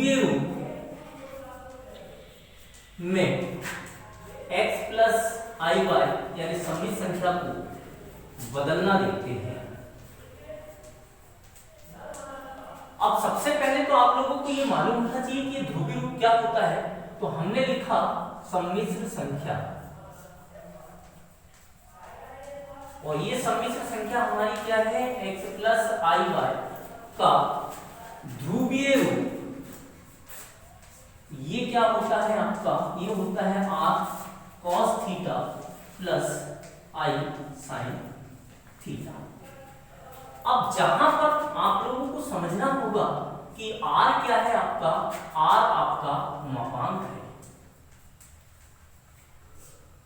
ध्रुवीय रूप में x प्लस आई वाई यानी सममित संख्या को बदलना देखते हैं। अब सबसे पहले तो आप लोगों को ये मालूम होना चाहिए कि ध्रुवीय रूप क्या होता है। तो हमने लिखा सम्मिश्र संख्या, और ये सम्मिश्र संख्या हमारी क्या है, x प्लस आई वाई का ध्रुवीय रूप। ये क्या होता है आपका, ये होता है r cos theta plus i sin theta. अब जहां पर आप लोगों को समझना होगा कि r क्या है आपका, r आपका मापांक है।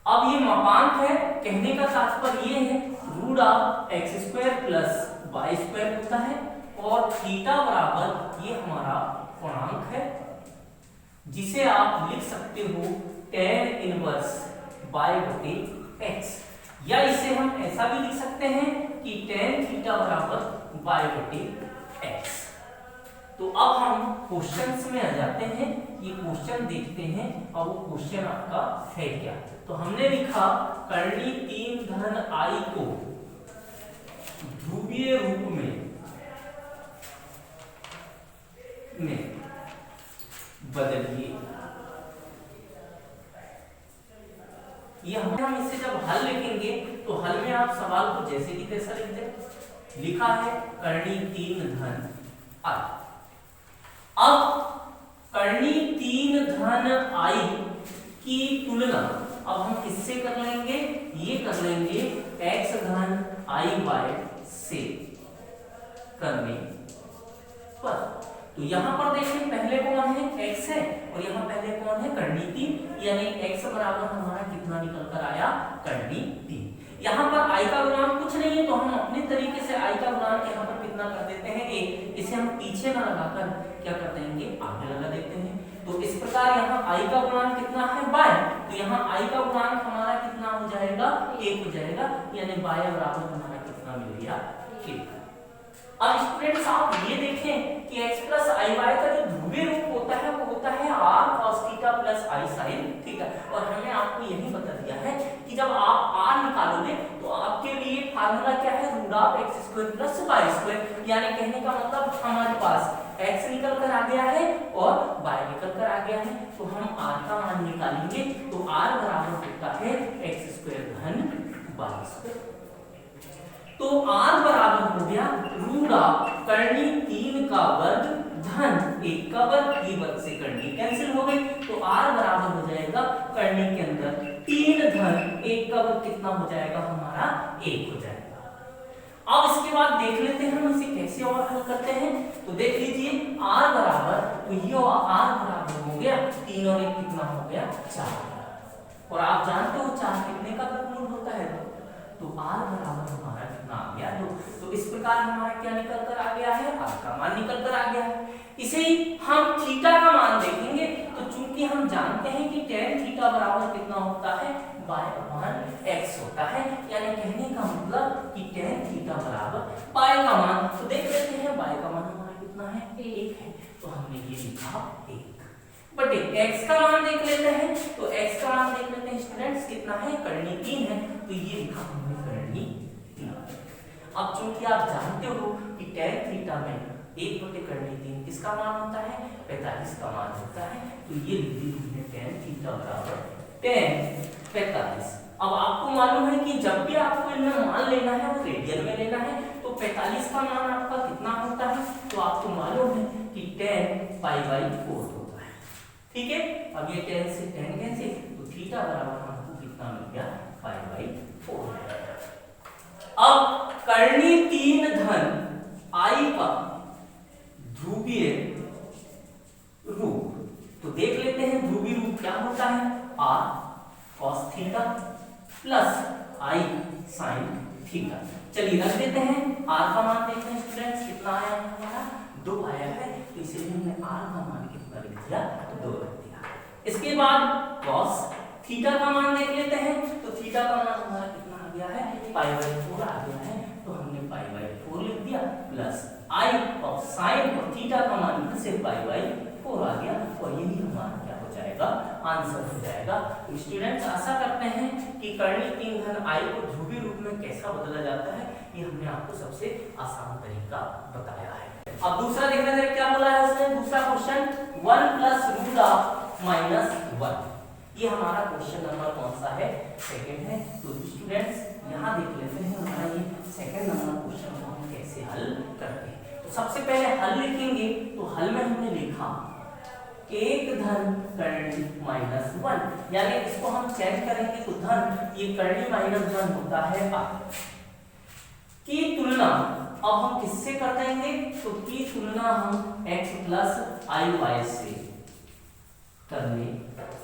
अब ये मापांक है, कहने का तात्पर्य ये है root of X square plus Y square होता है, और थीटा बराबर ये हमारा पूर्णांक है, जिसे आप लिख सकते हो tan इनवर्स बाय बटे x, या इसे हम ऐसा भी लिख सकते हैं कि tan थीटा बराबर बाय बटे x। तो अब हम क्वेश्चंस में आ जाते हैं, ये क्वेश्चन देखते हैं और वो क्वेश्चन आपका है क्या। तो हमने लिखा कर्णी 3 धन i को ध्रुवीय रूप में बदलिए। ये हम इसे जब हल लिखेंगे तो हल में आप सवाल को जैसे कि तैसा लिख दे। लिखा है कर्णी 3 धन i। अब कर्णी 3 धन i की तुलना अब हम किससे कर लेंगे, ये कर लेंगे x धन i y से करने पर। तो यहां पर देखिए पहले कौन है, x है, और यहां पहले कौन है, कर्णी 3, यानी x बराबर हमारा कितना निकल कर आया, कर्णी 3। यहां पर i का गुणांक कुछ नहीं है, तो हम अपने तरीके से i का गुणांक यहां पर कितना कर देते हैं, 1। इसे हम पीछे ना लगाकर क्या कर देंगे, आगे लगा देते हैं। तो इस प्रकार यहाँ i का गुणांक कितना है, y। तो यहाँ i का गुणांक हमारा कितना हो जाएगा, 1 हो जाएगा, यानी y बराबर हमारा कितना मिल गया, 1। अब स्टूडेंट्स आप ये देखें कि x प्लस आई वाई का जो ध्रुवीय रूप होता है वो होता है r cos theta plus i sin theta. और हमने आपको यही बता दिया है कि जब आप r निकालोगे तो आपके लिए फार्मूला क्या है, root of X square plus Y square. यानी कहने का मतलब हमारे पास x निकल कर आ गया है और y निकल कर आ गया है, तो हम r का मान निकालेंगे। तो r बराबर होता है एक्स स्क्वायर धन वाई स्क्वायर। तो r बराबर हो गया रूट ऑफ कर्णी 3 का वर्ग धन 1 का वर्ग, ये वर्ग से कर्णी कैंसिल हो गई। तो r बराबर हो जाएगा कर्णी के अंदर 3 धन 1 का वर्ग कितना हो जाएगा हमारा, 1 हो जाएगा। अब इसके बाद देख लेते हैं हम इसे कैसे और हल करते हैं। तो देख लीजिए r बराबर, तो ये r बराबर हो गया 3 और 1 कितना हो गया, 4। और आप जानते हो 4 कितने का वर्गमूल होता है, तो r बराबर हमारा कितना आ गया, 2। तो इस प्रकार हमारा क्या निकल कर आ गया है, r का मान निकल कर आ गया है। इसे ही हम थीटा का मान देखेंगे। तो चूंकि हम जानते हैं कि tan थीटा बराबर कितना होता है, y अपॉन x होता है, यानी कहने का मतलब कि tan थीटा बराबर y का मान। तो देख लेते हैं y का मान हमारा कितना है, 1 है। तो हमने ये लिखा 1 बटे x का मान देख लेते हैं। तो x का मान देख लेते हैं स्टूडेंट्स, कितना है, कर्णी 3 है, तो ये लिखा हमने कर्णी 3। अब चूंकि आप जानते हो कि tan थीटा में 1 बटे कर्णी 3 किसका मान होता है, 45 का मान होता है। तो ये लिख दी हमने tan थीटा बराबर tan 45। अब आपको मालूम है कि जब भी आपको इनमें मान लेना है वो रेडियन में लेना है। तो 45 का मान आपका कितना होता है, तो आपको मालूम है कि tan π/4 होता है। ठीक है, अब ये tan से tan कैंसिल, तो थीटा बराबर हमको कितना मिल गया, π/4। अब कर्णी 3 धन i का ध्रुवीय रूप, तो देख लेते हैं ध्रुवीय रूप क्या होता है, r cos theta plus i sin theta. चलिए रख देते हैं, r का मान देखते हैं स्टूडेंट्स, कितना आया है हमारा, 2 आया है। तो इसलिए हमने r का मान कितना लिख दिया, 2 रख दिया। इसके बाद cos थीटा का मान देख लेते हैं। तो थीटा का मान हमारा कितना आ गया है, π/4 आ गया है। तो हमने π/4 लिख दिया प्लस i और sin और थीटा का मान फिर से π/4 आ का आंसर हो जाएगा। तो स्टूडेंट्स आशा करते हैं कि कर्णी 3 धन आई को ध्रुवीय रूप में कैसा बदला जाता है ये हमने आपको सबसे आसान तरीका बताया है। अब दूसरा देखना है क्या बोला है उसने, दूसरा question 1 plus root of minus 1, ये हमारा क्वेश्चन नंबर कौन सा है, सेकंड है। तो स्टूडेंट्स यहाँ देख लेते हैं हमारा ये सेकंड नंबर क्वेश्चन को हम कैसे हल करते हैं। तो सबसे पहले हल लिखेंगे, तो हल में हमने लिखा 1 धन कर्णी माइनस 1, यानी इसको हम चेंज करेंगे तो धन ये कर्णी माइनस 1 होता है की तुलना अब हम किससे कर देंगे, तो की तुलना हम x प्लस आई वाई से करने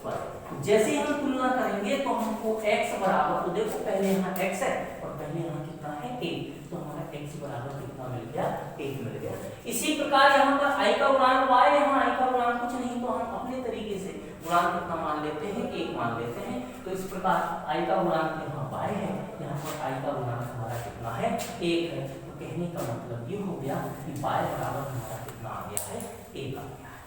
पर जैसे हम तुलना करेंगे तो हमको x बराबर, तो देखो पहले यहाँ x है और पहले यहाँ कितना है 1, तो हमारा x बराबर कितना मिल गया, 1 मिल गया। इसी प्रकार यहाँ पर i का गुणांक y, यहाँ i का गुणांक कुछ नहीं, तो हम अपने तरीके से गुणांक कितना मान लेते हैं, 1 मान लेते हैं। तो इस प्रकार i का गुणांक यहाँ y है, यहाँ पर i का गुणांक हमारा कितना है, 1 है। तो कहने का मतलब ये हो गया कि y बराबर हमारा कितना आ गया है, 1 आ गया है।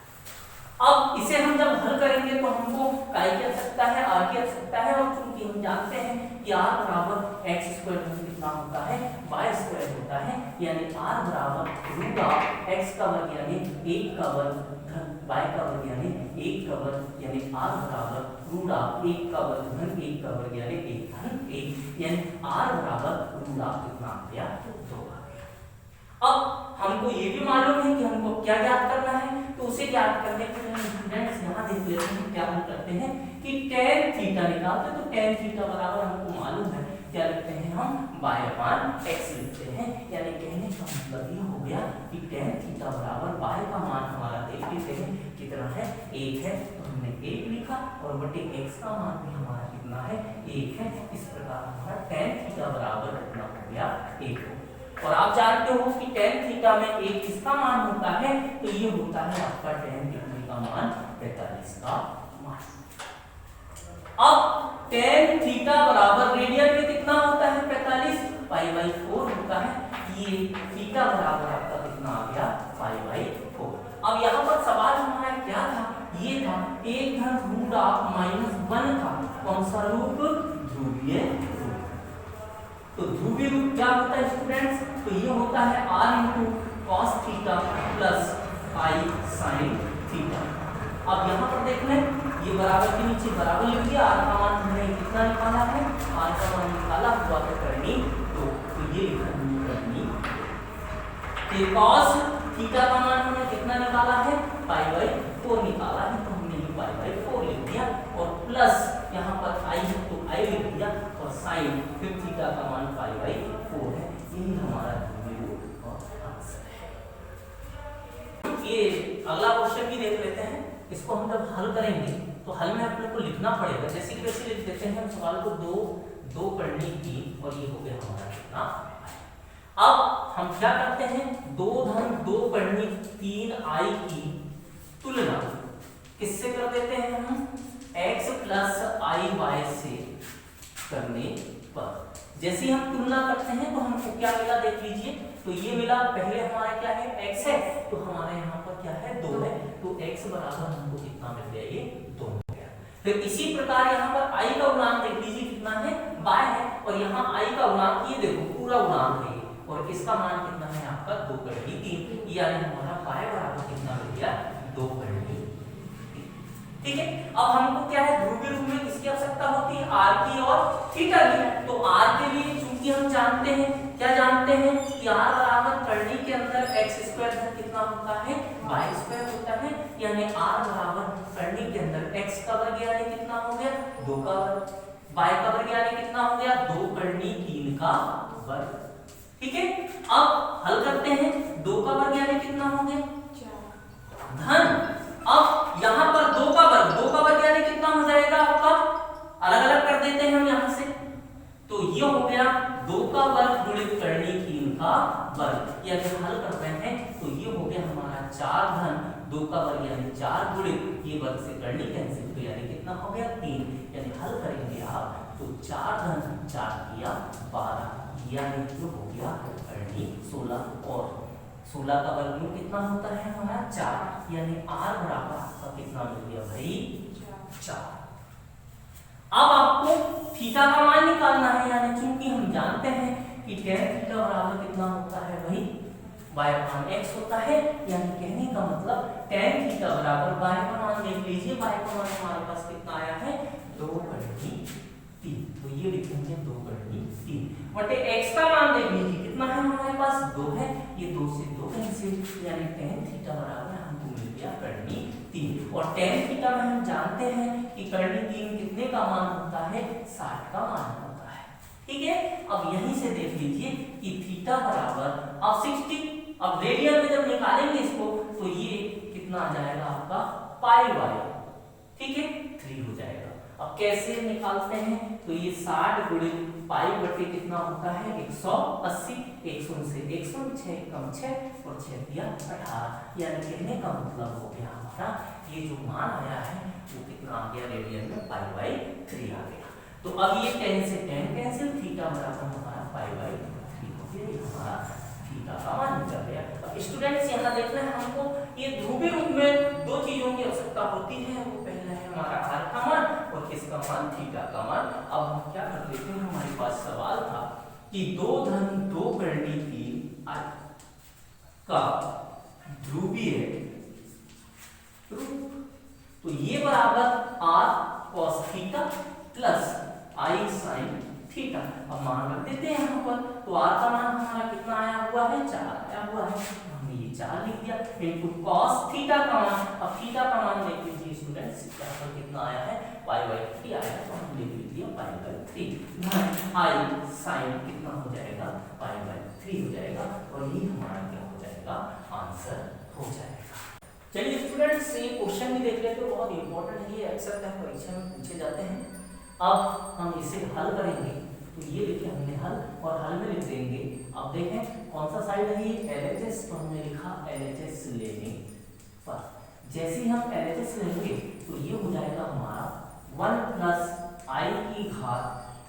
अब इसे हम जब हल करेंगे तो हमको काय की आवश्यकता है, r की आवश्यकता है, और चूंकि हम जानते हैं कि r बराबर x स्क्वायर कितना होता है, y स्क्वायर होता है, यानी r बराबर रूट ऑफ x का वर्ग यानी 1 का वर्ग धन y का वर्ग यानी 1 का वर्ग, यानी r बराबर रूट ऑफ 1 का वर्ग धन 1 का वर्ग यानी 1 धन 1, यानी r बराबर रूट ऑफ कितना आ गया, 2 आ गया। अब हमको ये भी मालूम है कि हमको क्या ज्ञात करना है, तो उसे ज्ञात करने के लिए स्टूडेंट्स यहाँ देख लेते हैं क्या हम करते हैं कि tan थीटा निकालते हैं। तो tan थीटा बराबर हमको मालूम है क्या लिखते हैं, हम y अपान x लिखते हैं, यानी कहने का मतलब ये हो गया कि tan थीटा बराबर y का मान हमारा देख लेते हैं कितना है, 1 है, तो हमने 1 लिखा और बटे x का मान भी हमारा कितना है, 1 है। इस प्रकार हमारा tan थीटा बराबर कितना हो गया, 1 हो। और आप जानते हो कि tan थीटा में 1 किसका मान होता है, तो ये होता है आपका tan डिग्री का मान 45 का मान। अब tan थीटा बराबर रेडियन में कितना होता है, 45 पाई बाई 4 होता है, ये थीटा बराबर आपका कितना आ गया, पाई बाई 4। अब यहाँ पर सवाल हमारा क्या था, ये था 1 धन रूट ऑफ माइनस 1 का कौन सा रूप, ध्रुवीय रूप। तो ध्रुवीय रूप क्या होता है स्टूडेंट्स, तो ये होता है r into cos theta plus i sine theta. अब यहाँ पर देख लें, ये बराबर के नीचे बराबर लिख दिया, r का मान हमने कितना निकाला है, r का मान निकाला हुआ है कर्णी 2, तो ये लिखा हमने कर्णी। फिर कॉस थीटा का मान हमने कितना निकाला है, पाई बाई 4 निकाला है, तो हमने ये पाई बाई 4 लिख दिया, और प्लस यहाँ पर i है तो i लिख दिया, और साइन फिर थीटा का मान पाई बाई 4 है। यही हमारा ध्रुवीय रूप और आंसर है। ये अगला क्वेश्चन भी देख लेते हैं, इसको हम जब हल करेंगे तो हल में अपने को लिखना पड़ेगा, जैसे कि वैसे लिख देते हैं हम सवाल को, दो करने की, और ये हो गया हमारा कितना। अब हम क्या करते हैं, 2 धन 2 करने 3 आई की तुलना किससे कर देते हैं, हम x प्लस आई वाई से करने पर जैसे हम तुलना करते हैं तो हमको क्या मिला, देख लीजिए, तो ये मिला, पहले हमारा क्या है, x है, तो हमारे यहाँ पर क्या है, 2 है, तो x बराबर हमको कितना मिल गया, ये 2 हो गया। फिर इसी प्रकार यहाँ पर i का गुणांक देख लीजिए कितना है, y है, और यहाँ i का गुणांक ये देखो पूरा गुणांक है, और इसका मान कितना है आपका 2 करनी 3, यानी हमारा y बराबर कितना मिल गया, 2 करनी 3। ठीक है, अब हमको क्या है, ध्रुवीय रूप में किसकी आवश्यकता होती है, r की और थीटा की। तो r के लिए चूंकि हम जानते हैं, क्या जानते हैं कि r बराबर करनी के अंदर x स्क्वायर धन कितना होता है, y स्क्वायर होता है, यानी r बराबर करनी के अंदर x का वर्ग यानी कितना हो गया, 2 का वर्ग, y का वर्ग यानी कितना हो गया, 2 करनी 3 का वर्ग। ठीक है, अब हल करते हैं, 2 का वर्ग यानी कितना हो गया, 4 धन, अब यहाँ पर 2 का वर्ग यानी कितना हो जाएगा आपका, अलग अलग कर देते हैं हम यहाँ से, तो ये हो गया 2 का वर्ग गुणित करनी 3 का वर्ग, यानी हल करते हैं तो ये हो गया हमारा 4 धन 2 का वर्ग यानी 4 गुणित ये वर्ग से करनी कैंसिल, तो यानी कितना हो गया 3, यानी हल करेंगे आप तो 4 धन 4 किया 12, यानी जो हो गया करनी 16, और 16 का वर्गमूल कितना होता है हमारा 4, यानी r बराबर आपका कितना मिल गया भाई 4। अब आपको थीटा का मान निकालना है, यानी चूंकि हम जानते हैं कि tan थीटा बराबर कितना होता है भाई y/x होता है, यानी कहने का मतलब tan थीटा बराबर y का मान देख लीजिए, y का मान हमारे पास कितना आया है 2/3। तो ये लिखेंगे 2/3 बटे x का मान देख लीजिए कितना है हमारे पास 2 है, ये 2 से 2 कैंसिल, यानी tan थीटा बराबर हमको मिल गया 3/3। और tan थीटा में हम जानते हैं कि 3/3 कितने का मान होता है 60 का मान होता है। ठीक है, अब यहीं से देख लीजिए कि थीटा बराबर अब 60, अब रेडियन में जब निकालेंगे इसको तो ये कितना आ जाएगा आपका पाई बाई, ठीक है 3 हो जाएगा। अब कैसे निकालते हैं, तो ये 60 गुणित पाई बटे कितना होता है 180, 100 से 100 6 कम 6 और 6 दिया 18, यानी कहने का मतलब हो गया हमारा ये जो मान आया है वो कितना आ गया रेडियन में पाई बाई 3 आ गया। तो अब ये tan से tan कैंसिल, थीटा बराबर हमारा पाई बाई 3 हो गया, ये हमारा थीटा का मान निकल गया। अब स्टूडेंट्स यहाँ देखना है हमको ये ध्रुवीय रूप में दो चीजों की आवश्यकता होती है, वो पहला है हमारा r का मान और किसका मान थीटा का मान। अब हम क्या कर लेते हैं, हमारे पास सवाल था कि 2/2 I का ध्रुवीय रूप, तो ये बराबर r cos theta plus I sin theta. अब मान रख देते हैं यहाँ पर, तो r का मान हमारा कितना आया हुआ है 4 आया हुआ है, हमने ये 4 लिख दिया इनटू cos थीटा का मान। अब थीटा का मान देख लीजिए स्टूडेंट्स यहाँ पर कितना आया है पाई बाई 3 आया है, तो हम लिख लीजिए पाई बाई 3 धन I sin कितना हो जाएगा पाई बाई 3 हो जाएगा, और ये हमारा क्या हो जाएगा आंसर हो जाएगा। चलिए स्टूडेंट्स ये क्वेश्चन भी देख लेते हैं, बहुत इंपॉर्टेंट है, ये अक्सर परीक्षा में पूछे जाते हैं। अब हम इसे हल करेंगे, तो ये देखिए हमने हल और हल में लिख देंगे। अब देखें कौन सा साइड है ये LHS, तो हमने लिखा LHS लेने पर, जैसे ही हम LHS लेंगे तो ये हो जाएगा हमारा 1 प्लस I की घात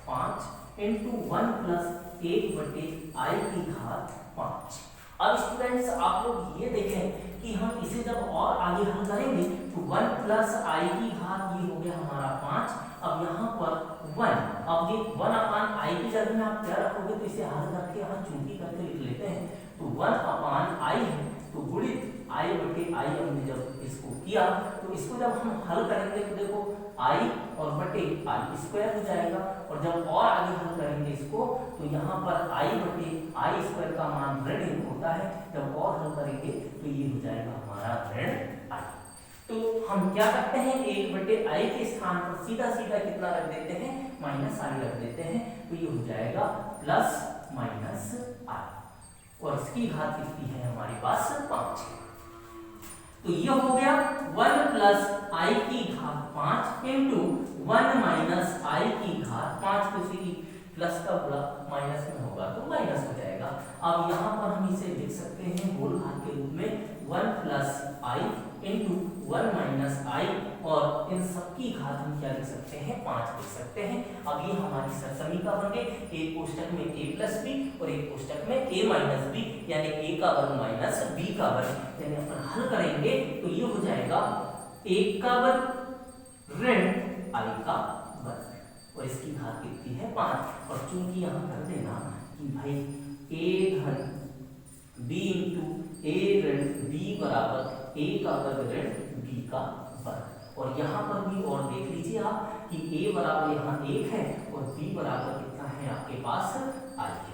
5 इंटू 1 प्लस 1 बटे I की घात 5। अब स्टूडेंट्स आप लोग ये देखें कि हम इसे जब और आगे हल करेंगे तो 1 प्लस I की घात ये हो गया हमारा 5। अब यहाँ पर 1, अब ये 1 अपान I की जगह में आप क्या रखोगे, तो इसे हल करके यहाँ चूंकि करके लिख लेते हैं, तो 1 अपान I है तो गुणित I बटे I हमने जब इसको किया तो इसको जब हम हल करेंगे तो देखो I और बटे I स्क्वायर हो जाएगा, और जब और आगे हल करेंगे इसको तो यहाँ पर I बटे I स्क्वायर का मान ऋण 1 होता है, जब और हल करेंगे तो ये हो जाएगा हमारा ऋण I। तो हम क्या करते हैं 1 बटे I के स्थान पर सीधा सीधा कितना रख देते हैं माइनस I रख देते हैं, तो ये हो जाएगा प्लस माइनस I, और इसकी घात कितनी है हमारे पास 5 है। तो ये हो गया 1 प्लस I की घात 5 इंटू 1 माइनस I की घात 5, तो इसी प्लस का गुणा माइनस में होगा तो माइनस हो जाएगा। अब यहाँ पर हम इसे लिख सकते हैं मूल घात के रूप में 1 plus I into 1 minus I, और इन सबकी घात हम क्या लिख सकते हैं 5 लिख सकते हैं। अब ये हमारी समीकरण बन गए, एक कोष्टक में a प्लस बी और एक कोष्टक में a माइनस बी, यानी a का वर्ग माइनस b का वर्ग, यानी अपन हल करेंगे तो ये हो जाएगा 1 का वर्ग ऋण I का वर्ग, और इसकी घात कितनी है 5। और चूंकि यहाँ कर देना कि भाई a धन b इंटू a ऋण b बराबर a का वर्ग ऋण b का वर्ग, और यहाँ पर भी और देख लीजिए आप कि a बराबर यहाँ 1 है और b बराबर कितना है आपके पास I है।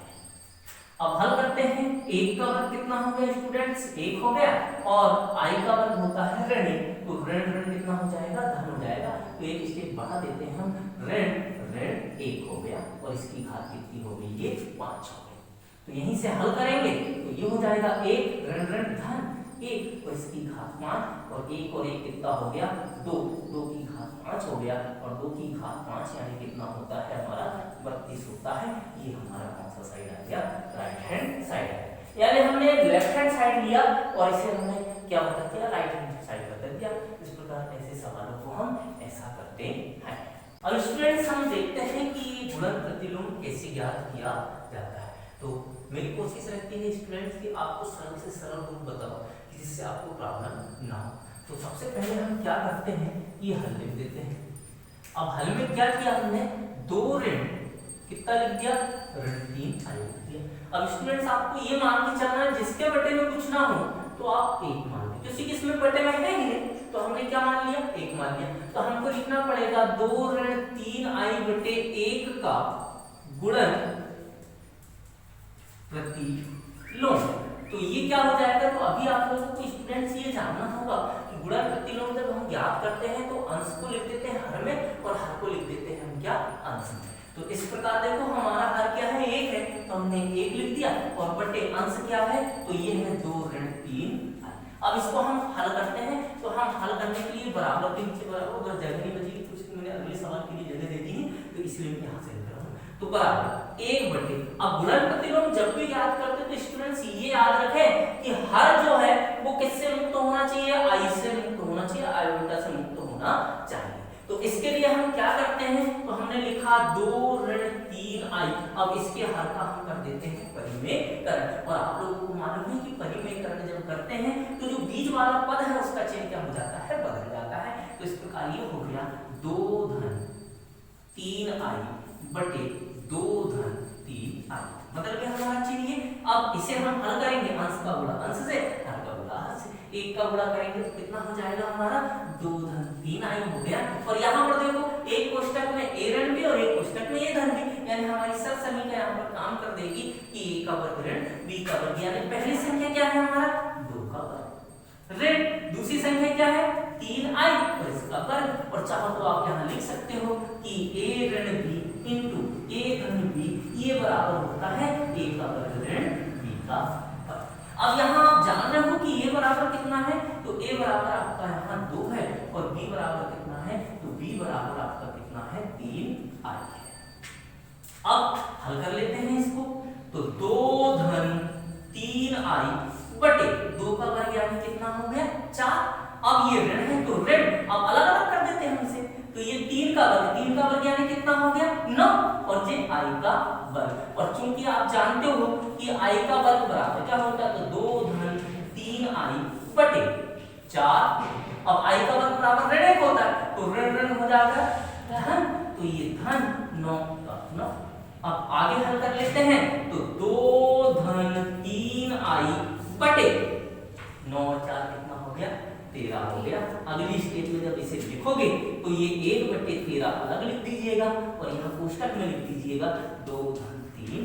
अब हल करते हैं, 1 का वर्ग कितना हो गया स्टूडेंट्स 1 हो गया, और I का वर्ग होता है ऋण 1, तो ऋण ऋण कितना हो जाएगा धन हो जाएगा, तो एक स्टेप बढ़ा देते हैं हम, ऋण ऋण 1 हो गया और इसकी घात कितनी हो गई ये 5 हो गई। तो यहीं से हल करेंगे तो ये हो जाएगा 1 ऋण ऋण धन 1 और इसकी घात 5, और 1 और 1 कितना हो गया 2, 2 की घात 5 हो गया, और 2 की घात 5 यानी कितना होता है हमारा 32 होता है। ये हमारा कौन सा साइड आ गया राइट हैंड साइड है, यानी हमने लेफ्ट हैंड साइड लिया और इसे हमने क्या बता दिया राइट हैंड साइड बता दिया। इस प्रकार ऐसे सवालों को हम ऐसा करते हैं। और स्टूडेंट्स हम देखते हैं कि गुणन प्रतिलोम कैसे ज्ञात किया जाता है, तो मेरी कोशिश रहती है स्टूडेंट्स कि आपको सरल से सरल रूप बताओ जिससे आपको प्रॉब्लम ना हो। तो सबसे पहले हम क्या करते हैं, ये हल लिख देते हैं। अब हल में क्या किया हमने, 2 ऋण कितना लिख दिया, ऋण 3i लिख दिया। अब स्टूडेंट्स आपको ये मान के चलना है जिसके बटे में कुछ ना हो तो आप 1 मान लीजिए, किसी किसमें बटे में है ही नहीं तो हमने क्या मान लिया, 1 मान लिया। तो हमको लिखना पड़ेगा 2 ऋण 3i बटे 1 का गुणन प्रतिलोम। तो ये क्या हो जाएगा, तो अभी आप लोगों को स्टूडेंट्स ये जानना होगा कि गुणन प्रतिलोम जब हम ज्ञात करते हैं तो अंश को लिख देते हैं हर में और हर को लिख देते हैं हम क्या, अंश में। तो इस प्रकार देखो हमारा हर क्या है, 1 है, तो हमने 1 लिख दिया और बटे अंश क्या है, तो ये है 2 ऋण 3। अब इसको हम हल करते हैं, तो हम हल करने के लिए बराबर के नीचे बराबर, अगर जगह नहीं बची कुछ मैंने अगले सवाल के लिए जगह दे दी है तो इसलिए मैं यहाँ से लिख रहा हूँ। तो बराबर 1 बटे, अब गुणन प्रतिलोम जब भी याद करते तो स्टूडेंट्स ये याद रखें कि हर जो है वो किससे मुक्त होना चाहिए, आई से मुक्त होना चाहिए, आयोटा से मुक्त होना चाहिए। तो इसके लिए हम क्या करते हैं, तो हमने लिखा 2 ऋण 3i। अब इसके हर का हम कर देते हैं परिमेयकरण, और आप लोगों को मालूम है कि परिमेयकरण जब करते हैं तो जो बीच वाला पद है उसका चिन्ह क्या हो जाता है, बदल जाता है। तो इस प्रकार ये हो गया 2 धन 3i बटे 2 धन 3i, मतलब कि हमारा चिन्ह ये। अब इसे हम हल करेंगे, अंश का गुणा अंश से, हर का गुणा हर से, 1 का गुणा करेंगे तो कितना हो जाएगा हमारा, 2 धन 3i हो गया। और यहाँ पर देखो एक कोष्टक में a ऋण भी और एक कोष्टक में a धन भी, यानी हमारी सब समीकरण यहाँ पर काम कर देगी कि a का वर्ग ऋण b का वर्ग, यानी पहली संख्या क्या है हमारा, 2 का वर्ग ऋण, दूसरी संख्या क्या है 3i और इसका वर्ग, और चाहो तो आप यहाँ लिख सकते हो कि a ऋण b इंटू a धन b, ये बराबर होता है a का वर्ग ऋण b का वर्ग। अब यहाँ आप जान रहे हो कि a बराबर कितना है, तो a बराबर आपका यहाँ 2 है और b बराबर कितना है, तो b बराबर आपका कितना है, 3i है। अब हल कर लेते हैं इसको, तो 2 धन 3i बटे 2 का वर्ग यानी कितना हो गया, 4। अब ये ऋण है तो ऋण अब अलग अलग कर देते हैं हम इसे, तो ये 3 का वर्ग यानी कितना हो गया, 9, और ये i का वर्ग। और चूंकि आप जानते हो कि i का वर्ग बराबर क्या होता है, तो 2 धन 3i बटे 4। अब i का वर्ग बराबर ऋण 1 होता है, तो ऋण ऋण हो जाएगा धन, तो ये धन 9 का 9। अब आगे हल कर लेते हैं, तो 2 धन 3i बटे 9 और 4 कितना हो गया, 13 हो गया। अगली स्टेज में जब इसे लिखोगे तो ये 1 बटे 13 अलग लिख दीजिएगा और यहाँ कोष्टक में लिख दीजिएगा 2 धन 3i,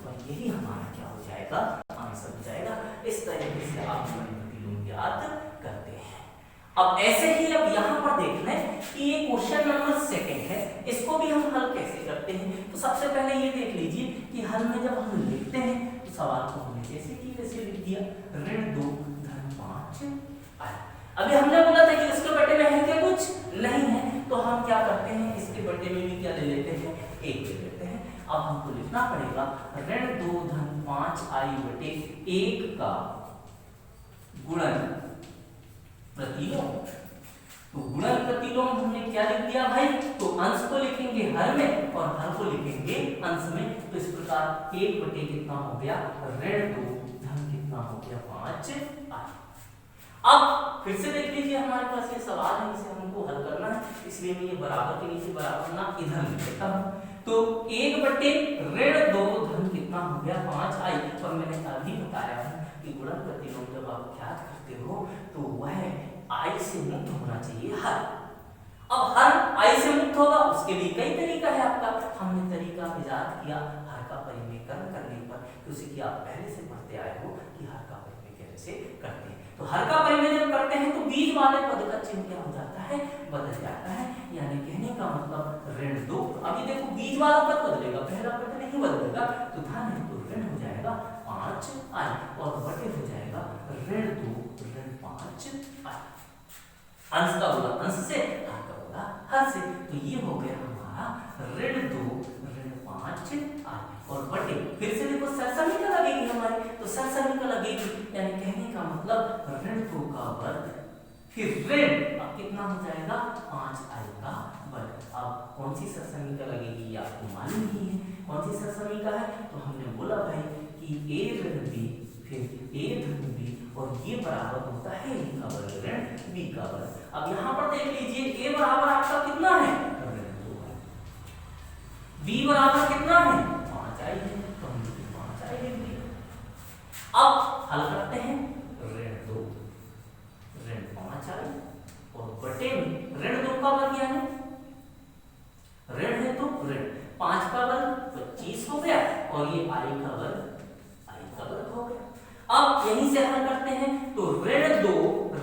और यही हमारा क्या हो जाएगा, आंसर हो जाएगा। इस तरीके से आप प्रतिलोम ज्ञात करते हैं। अब ऐसे ही अब यहाँ पर देख लें कि ये क्वेश्चन नंबर 2 है, इसको भी हम हल कैसे करते हैं। तो सबसे पहले ये देख लीजिए कि हल में जब हम लिखते हैं तो सवाल को हमने जैसे कि वैसे लिख दिया, ऋण 2 धन 5i। अभी हमने बोला था कि इसके बटे में है क्या, कुछ नहीं है, तो हम क्या करते हैं, इसके बटे में भी क्या ले लेते हैं, 1 ले लेते हैं। अब हमको लिखना पड़ेगा ऋण 2 धन 5i बटे 1 का गुणन प्रतिलोम। तो गुणन प्रतिलोम हमने क्या लिख दिया भाई, तो अंश को लिखेंगे हर में और हर को लिखेंगे अंश में। तो इस प्रकार 1 बटे कितना हो गया, ऋण 2 धन कितना हो गया, 5i। अब फिर से देख लीजिए हमारे पास ये सवाल है, इसे हमको हल करना है, इसलिए मैं ये बराबर के नीचे बराबर ना इधर लिख देता हूँ। तो 1 बटे ऋण 2 धन कितना हो गया, 5i। और मैंने अभी बताया है कि गुणन प्रतिलोम जब आप ज्ञात करते हो तो वह i से मुक्त होना चाहिए हर। अब हर i से मुक्त होगा उसके लिए कई तरीका है आपका, हमने तरीका इजाद किया हर का परिमेयकरण करने पर, जैसे कि आप पहले से पढ़ते आए हो कि हर का परिमेय कैसे करते हैं। तो हर का परिमेय जब करते हैं तो बीच वाले पद का चिन्ह क्या हो जाता है, बदल जाता है, यानी कहने का मतलब ऋण 2। अभी देखो बीच वाला पद बदलेगा, पहला पद नहीं बदलेगा, तो धन है तो ऋण हो जाएगा 5i और बटे हो जाएगा ऋण 2 ऋण 5i। अंश का होगा अंश से, हर का होगा हर से, तो ये हो गया हमारा ऋण 2 ऋण 5i और बटे, फिर से देखो सरसमीका लगेगी हमारी, तो सरसमीका लगेगी यानी कहने का मतलब ऋण 2 का वर्ग फिर ऋण, अब कितना हो जाएगा 5i का वर्ग। अब कौन सी सरसमीका लगेगी ये आपको मालूम ही है, कौन सी सरसमीका है, तो हमने बोला भाई कि a ऋण b फिर a धन b और ये बराबर होता है a का वर्ग ऋण b का वर्ग। अब यहाँ पर देख लीजिए a बराबर आपका कितना है, ऋण 2 है, b बराबर कितना है 5i है, तो हम 5i लिख दिया। अब हल करते हैं, ऋण 2 ऋण 5i और बटे में ऋण 2 का वर्ग यानी ऋण है तो ऋण 5 का वर्ग 25 हो गया और ये i का वर्ग हो गया। अब यहीं से हल करते हैं तो ऋण 2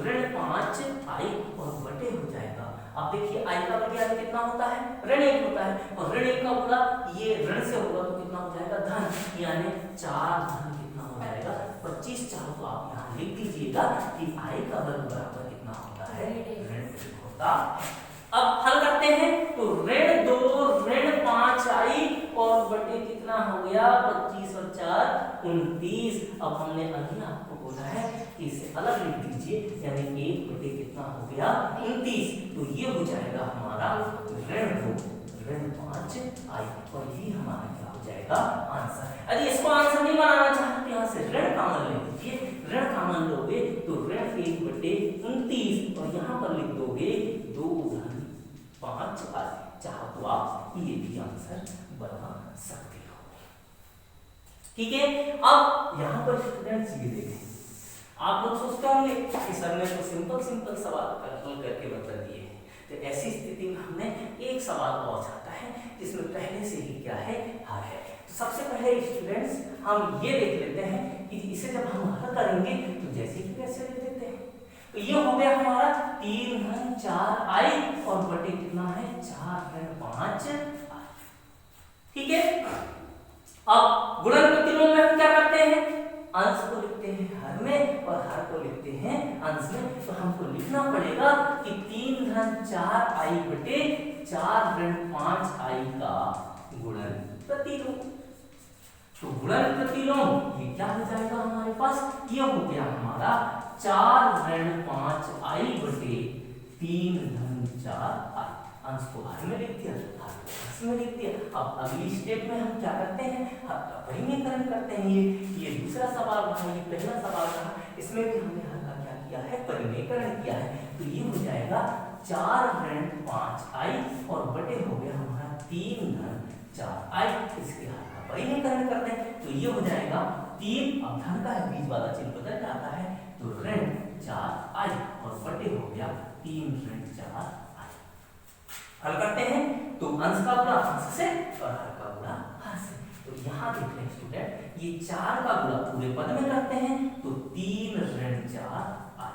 ऋण 5 i और बटे हो जाएगा। अब देखिए i का वर्ग यानी कितना होता है, ऋण 1 होता है और ऋण 1 का गुणा ये ऋण से होगा तो कितना हो जाएगा धन, यानी 4 धन कितना हो जाएगा 25। चाहो तो आप यहाँ लिख दीजिएगा कि i का वर्ग बराबर कितना होता है, ऋण 1 होता है। अब हल करते हैं तो ऋण 2 ऋण 5i और बटे कितना हो गया 25 और 4 29। अब हमने अभी आपको बोला है कि इसे अलग लिख दीजिए, यानी 1 बटे कितना हो गया 29। तो ये हो जाएगा हमारा ऋण 2 ऋण 5i और ये हमारा क्या हो जाएगा आंसर। यदि इसको आंसर नहीं बनाना चाहते यहाँ से ऋण कॉमन ले लीजिए, ऋण कॉमन लोगे तो ऋण 1 बटे 29 और यहाँ पर लिख दोगे 2 धन 5i। चाहो तो आप ये भी आंसर बना सकते हो। ठीक है, अब यहाँ पर स्टूडेंट्स ये देखें, आप लोग सोचते होंगे कि सर ने तो सिंपल सवाल हल करके बता दिए हैं, तो ऐसी स्थिति में हमने एक सवाल और चाहता है जिसमें पहले से ही क्या है हल है। तो सबसे पहले स्टूडेंट्स हम ये देख लेते हैं कि इसे जब हम हल करेंगे तो जैसे कि वैसे लिख देते हैं। तो ये हो गया हमारा 3 धन 4i और बटे कितना है 4 ऋण 5i। ठीक है, अब गुणन प्रतिलोम में हम क्या करते हैं, अंश को लिखते हैं हर में और हर को लिखते हैं अंश में। तो हमको लिखना पड़ेगा कि 3 धन 4i बटे 4 ऋण 5i का गुणन प्रतिलोम। तो गुणन प्रतिलोम ये क्या हो जाएगा हमारे पास, ये हो गया हमारा 4 ऋण 5i बटे 3 धन 4i। अंश को हर में लिख दिया, हर को अंश में लिख दिया। अब अगली स्टेप में हम क्या करते हैं, हर का परिमेयकरण करते हैं। ये दूसरा सवाल रहा, ये पहला सवाल रहा, इसमें भी हमने हर का क्या किया है, परिमेयकरण किया है। तो ये हो जाएगा 4 ऋण 5i और बटे हो गया हमारा 3 धन 4i। इसके हर का परिमेयकरण करते हैं तो ये हो जाएगा 3, अब धन का है बीच वाला चिन्ह बदल जाता है तो ऋण 4i और बटे हो गया 3 ऋण 4i। हल करते हैं तो अंश का गुणा अंश से और हर का गुणा हर से। तो यहाँ देख रहे हैं स्टूडेंट, ये 4 का गुणा पूरे पद में करते हैं तो 3 ऋण 4i,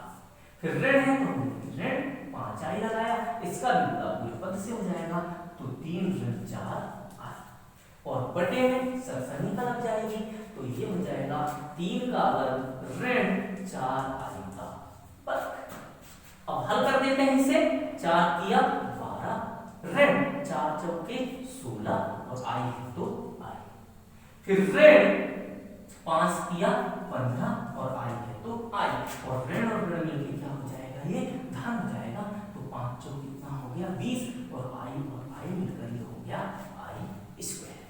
फिर ऋण है तो ऋण 5i लगाया, इसका भी गुणा पूरे पद से हो जाएगा तो 3 ऋण 4i और बटे में सरसनी का लग जाएगी तो ये हो जाएगा 3 का वर्ग ऋण 4i का वर्ग। अब हल कर देते हैं इसे, 4 किया 12 ऋण 4 चौके 16 और i है तो i, फिर ऋण 5 किया 15 और i है तो i और ऋण मिलकर क्या हो जाएगा, ये धन हो जाएगा। तो 5 चौक कितना हो गया 20 और i मिलकर ये हो गया i स्क्वायर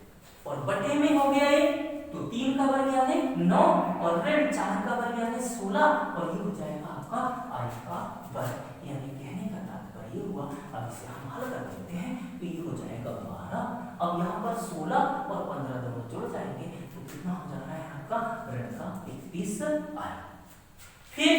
और बटे में हो गया ये तो 3 का वर्ग यानी 9 और ऋण 4 का वर्ग यानी 16 और ये हो जाएगा आपका i का वर्ग। यानी कहने का तात्पर्य हुआ, अब इसे हम हल कर देते हैं तो ये हो जाएगा 12। अब यहाँ पर 16 और 15 दोनों जुड़ जाएंगे तो कितना हो जा रहा है आपका ऋण का 31i। फिर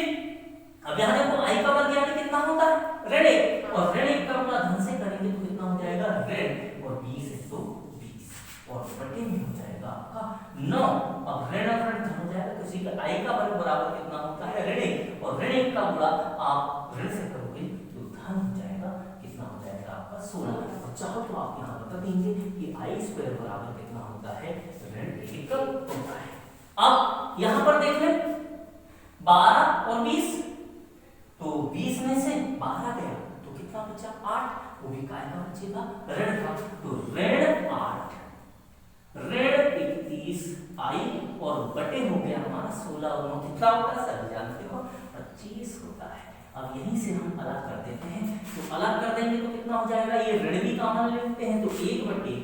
अब यहाँ देखो i का वर्ग यानी कितना होता है ऋण 1 और ऋण 1 का गुणा धन से करेंगे तो कितना हो जाएगा ऋण और 20 है तो 20 और बटे में हो जाएगा आपका 9। अब ऋण और ऋण धन हो जाएगा तो इसी का i का वर्ग बराबर कितना होता है ऋण 1 और ऋण 1 का गुणा आप ऋण से करोगे तो धन हो जाएगा, कितना हो जाएगा आपका 16। और चाहो तो आप यहाँ बता देंगे कि i स्क्वायर बराबर कितना होता है ऋण 1 होता है। अब यहाँ पर देख लें 12 और 20 तो 20 में से 12 गया तो कितना बचा 8, वो भी काय का बचेगा ऋण का, तो ऋण 8 ऋण 31i और बटे हो गया हमारा 16 और 9 कितना होता है सर जानते हो 25 होता है। अब यहीं से हम अलग कर देते हैं तो अलग कर देंगे तो कितना हो जाएगा, ये ऋण भी कॉमन लेते हैं तो 1 बटे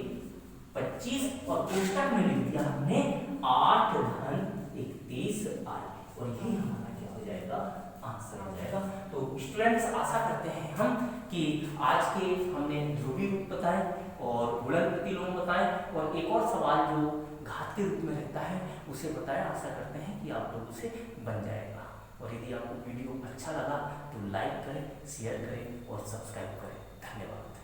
25 और कोष्टक में लिख दिया हमने 8 धन 31i और यही हमारा क्या हो जाएगा, आंसर हो जाएगा। तो स्टूडेंट्स आशा करते हैं हम कि आज के हमने ध्रुवीय रूप बताए और गुणन प्रतिलोम बताए और एक और सवाल जो घात के रूप में रहता है उसे बताया। आशा करते हैं कि आप लोगों से बन जाएगा। और यदि आपको वीडियो अच्छा लगा तो लाइक करें, शेयर करें और सब्सक्राइब करें। धन्यवाद।